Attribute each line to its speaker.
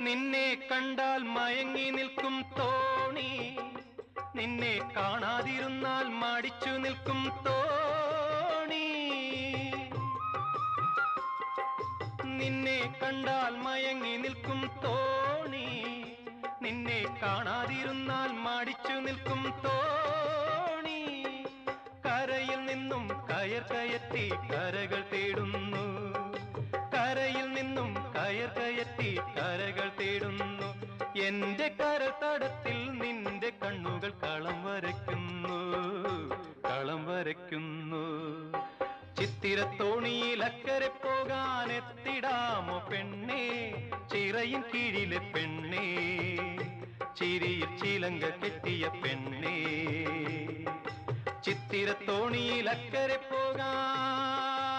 Speaker 1: നിന്നെ കണ്ടാൽ മയങ്ങി നിൽക്കും തോണി, നിന്നെ കാണാതിരുന്നാൽ മടിച്ചു നിൽക്കും തോണി. നിന്നെ കണ്ടാൽ മയങ്ങി നിൽക്കും തോണി, നിന്നെ കാണാതിരുന്നാൽ മടിച്ചു നിൽക്കും തോണി. കരയിൽ നിന്നും കയർ കയറ്റി കരകൾ തേടുന്നു, കരയിൽ നിന്നും കയർ കയറ്റി കരകൾ തേടുന്നു. എന്റെ കരതടത്തിൽ നിന്റെ കണ്ണുകൾ കളം വരയ്ക്കുന്നു, കളം വരയ്ക്കുന്നു. ചിത്തിരത്തോണിയിൽ അക്കരെ പോകാൻ എത്തിടാമോ പെണ്ണേ, ചിറയിൻ കീഴിലെ പെണ്ണേ, ചിരിയിൽ ചിലങ്ക കെട്ടിയ പെണ്ണേ. ചിത്തിരത്തോണിയിൽ അക്കരെ പോകാൻ